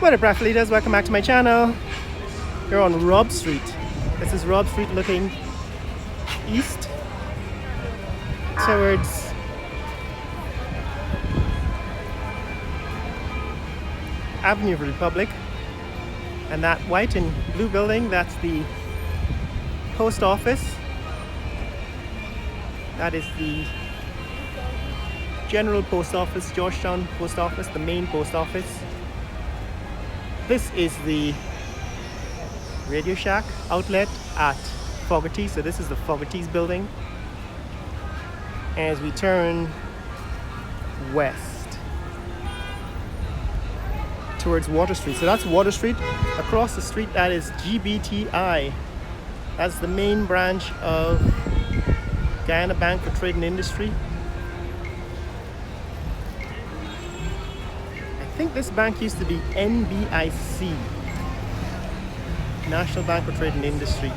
What up, Raffleaders? Welcome back to my channel. You're on Robb Street. This is Robb Street looking east towards Avenue of the Republic. And that white and blue building, that's the post office. That is the General Post Office, Georgetown Post Office, the main post office. This is the Radio Shack outlet at Fogarty. So this is the Fogarty's building. As we turn west towards Water Street. So that's Water Street. Across the street, that is GBTI. That's the main branch of Guyana Bank for Trade and Industry. I think this bank used to be NBIC, National Bank for Trade and Industry,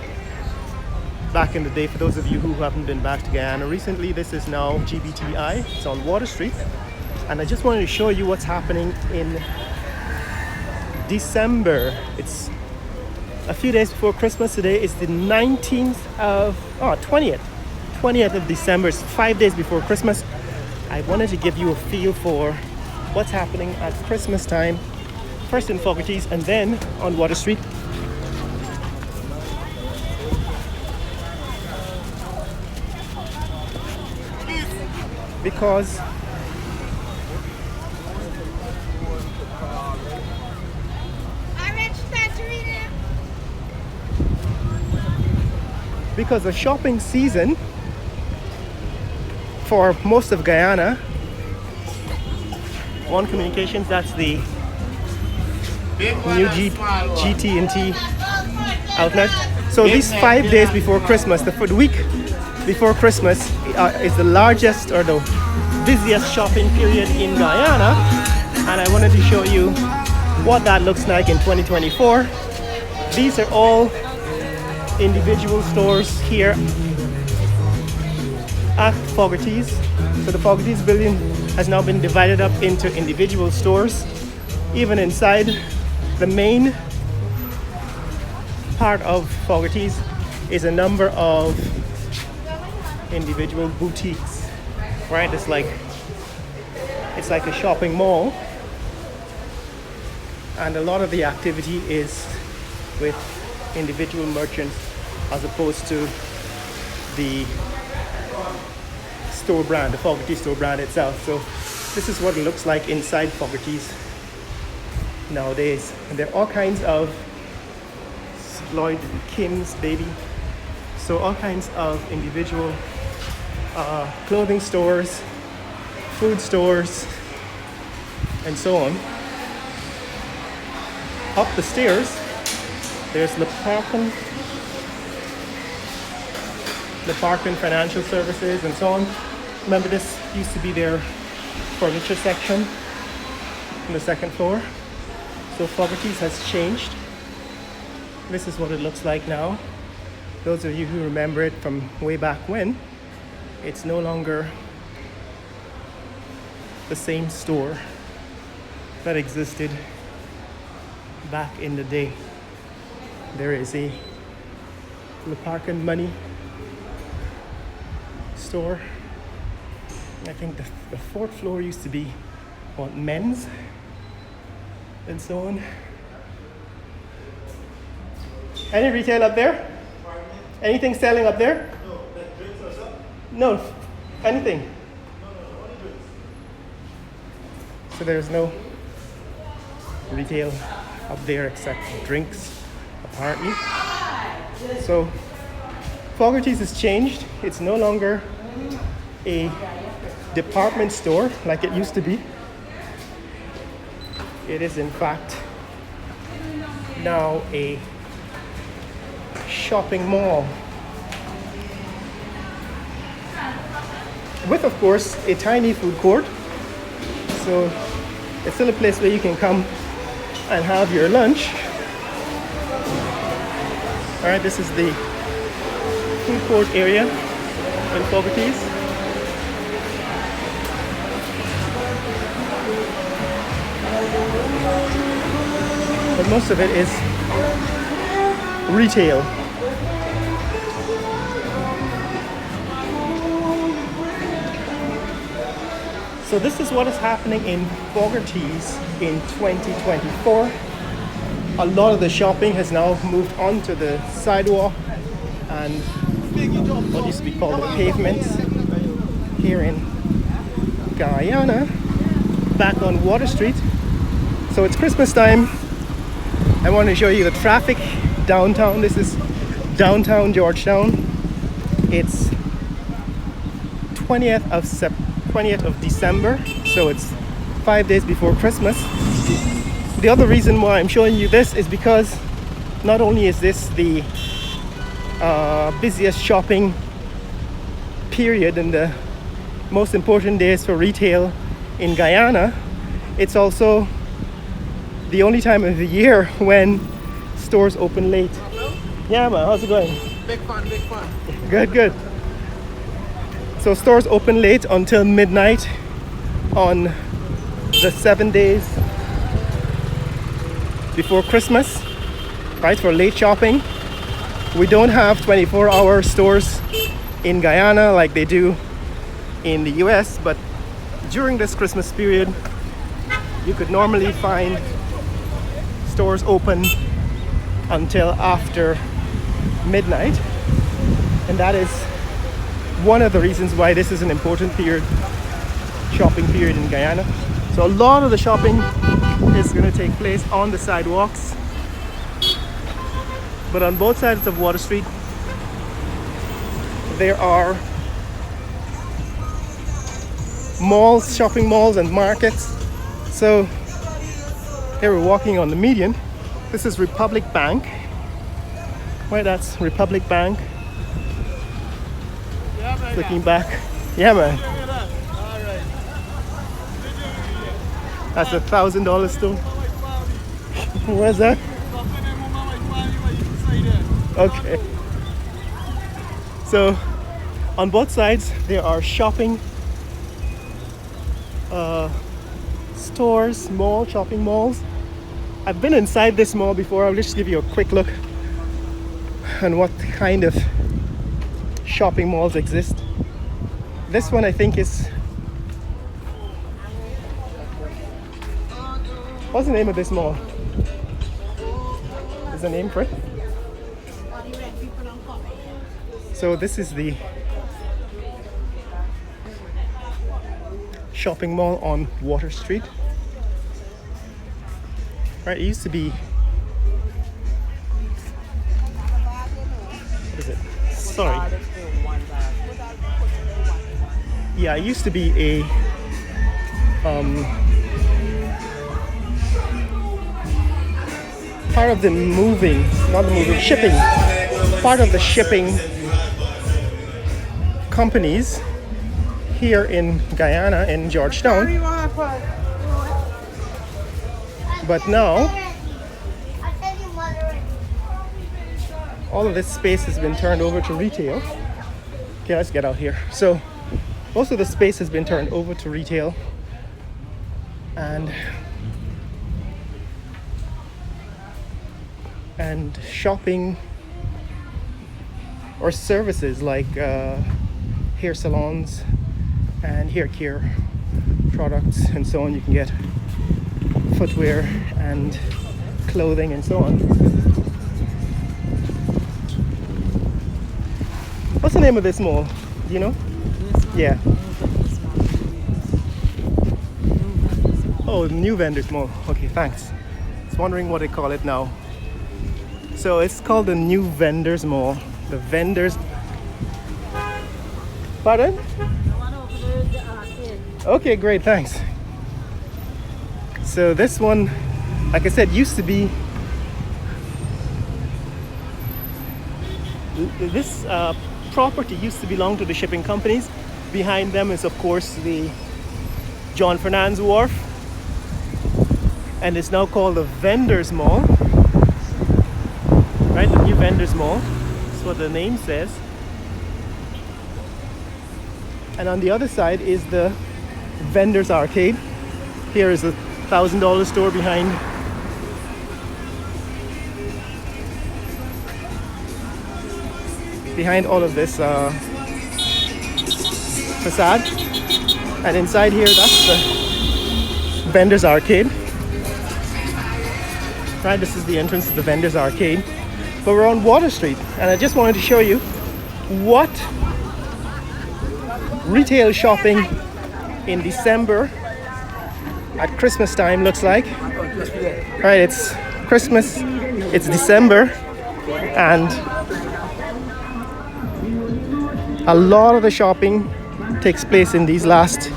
back in the day. For those of you who haven't been back to Guyana recently, this is now GBTI. It's on Water Street. And I just wanted to show you what's happening in December. It's a few days before Christmas. Today is the 20th of December. It's 5 days before Christmas. I wanted to give you a feel for what's happening at Christmas time, first in Fogarty's and then on Water Street. Because the shopping season for most of Guyana, One Communications, that's the new GT&T outlet. So these 5 days before Christmas, the week before Christmas is the largest or the busiest shopping period in Guyana. And I wanted to show you what that looks like in 2024. These are all individual stores here at Fogarty's. So the Fogarty's building has now been divided up into individual stores. Even inside the main part of Fogarty's is a number of individual boutiques, right? It's like a shopping mall, and a lot of the activity is with individual merchants as opposed to the store brand, the Fogarty store brand itself. So this is what it looks like inside Fogarty's nowadays. And there are all kinds of Lloyd Kim's baby. So all kinds of individual clothing stores, food stores, and so on. Up the stairs, there's Le Parkin Financial Services and so on. Remember, this used to be their furniture section on the second floor. So Fogarty's has changed. This is what it looks like now. Those of you who remember it from way back when, it's no longer the same store that existed back in the day. There is a Le Parkin Money store. I think the fourth floor used to be men's and so on. Any retail up there? Anything selling up there? No, like drinks or something? No, anything. No, only drinks. So there's no retail up there except drinks, apparently. So Fogarty's has changed. It's no longer a department store like it used to be. It is in fact now a shopping mall with, of course, a tiny food court. So it's still a place where you can come and have your lunch. All right, this is the food court area in Fogarty's. but most of it is retail. So this is what is happening in Fogarty's in 2024. A lot of the shopping has now moved onto the sidewalk and what used to be called the pavements here in Guyana, back on Water Street. So it's Christmas time. I want to show you the traffic downtown. This is downtown Georgetown. It's 20th of December, so it's 5 days before Christmas. The other reason why I'm showing you this is because not only is this the busiest shopping period and the most important days for retail in Guyana, it's also the only time of the year when stores open late. Yeah man, how's it going? Big fun, big fun. Good, good. So stores open late until midnight on the 7 days before Christmas, right, for late shopping. We don't have 24-hour stores in Guyana like they do in the US, but during this Christmas period, you could normally find stores open until after midnight, and that is one of the reasons why this is an important shopping period in Guyana. So a lot of the shopping is going to take place on the sidewalks, but on both sides of Water Street there are malls, shopping malls and markets. So here we're walking on the median. This is Republic Bank. Right, that's Republic Bank. Looking back, yeah man, that's $1,000 store. Where's that? Okay. So on both sides there are shopping stores, shopping malls. I've been inside this mall before. I'll just give you a quick look on what kind of shopping malls exist. This one I think is, what's the name of this mall? Is the name for it? So this is the shopping mall on Water Street. Right, it used to be, what is it? Sorry. Yeah, it used to be a part of the shipping, part of the shipping companies here in Guyana, in Georgetown. But now, all of this space has been turned over to retail. Okay, let's get out here. So, most of the space has been turned over to retail, and shopping or services like hair salons and hair care products and so on. You can get footwear and clothing and so on. What's the name of this mall? Do you know? Yeah. Oh, New Vendors Mall. Okay, thanks. I was wondering what they call it now. So it's called the New Vendors Mall. The vendors. Pardon? Okay, great, thanks. So this one, like I said, used to be this property used to belong to the shipping companies. Behind them is of course the John Fernandez Wharf, and it's now called the Vendors Mall. Right, the New Vendors Mall. That's what the name says. And on the other side is the Vendors Arcade. Here is a $1,000 store behind behind all of this facade. And inside here, that's the vendor's arcade. Right, this is the entrance to the vendor's arcade. But we're on Water Street, and I just wanted to show you what retail shopping in December at Christmas time looks like. Right, it's Christmas, it's December, and a lot of the shopping takes place in these last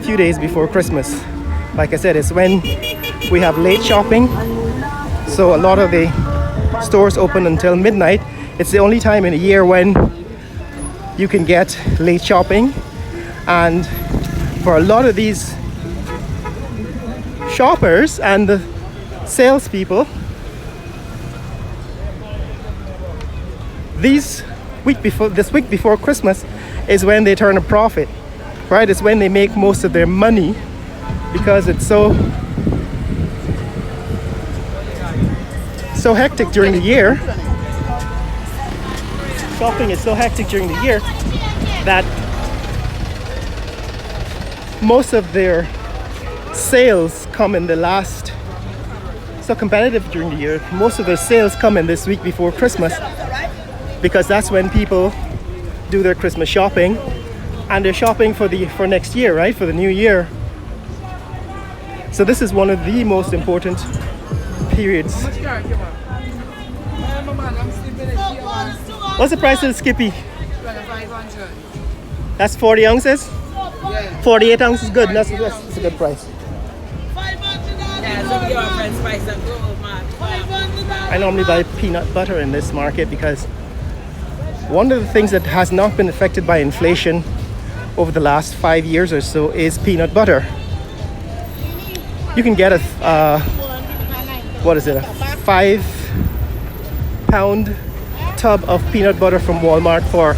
few days before Christmas. Like I said, it's when we have late shopping, so a lot of the stores open until midnight. It's the only time in a year when you can get late shopping, and for a lot of these shoppers and the salespeople, this week before Christmas is when they turn a profit, right? It's when they make most of their money, because it's so hectic during the year. Shopping is so hectic during the year that most of their sales come in the last, so competitive during the year, most of their sales come in this week before Christmas, because that's when people do their Christmas shopping, and they're shopping for next year, right, for the new year. So this is one of the most important periods. What's the price of the Skippy? 500. That's 40 ounces? Yeah. 48 ounces, good. That's a good price. Yeah, some of your friends spice and go, man. I normally buy peanut butter in this market because one of the things that has not been affected by inflation over the last 5 years or so is peanut butter. You can get a 5-pound tub of peanut butter from Walmart for,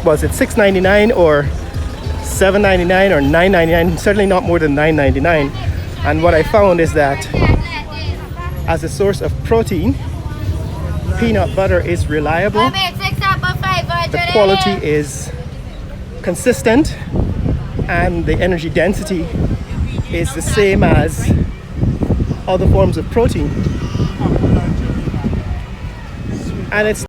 was it $6.99 or $7.99 or $9.99? Certainly not more than $9.99. And what I found is that as a source of protein, peanut butter is reliable. The quality is consistent, and the energy density is the same as other forms of protein. And it's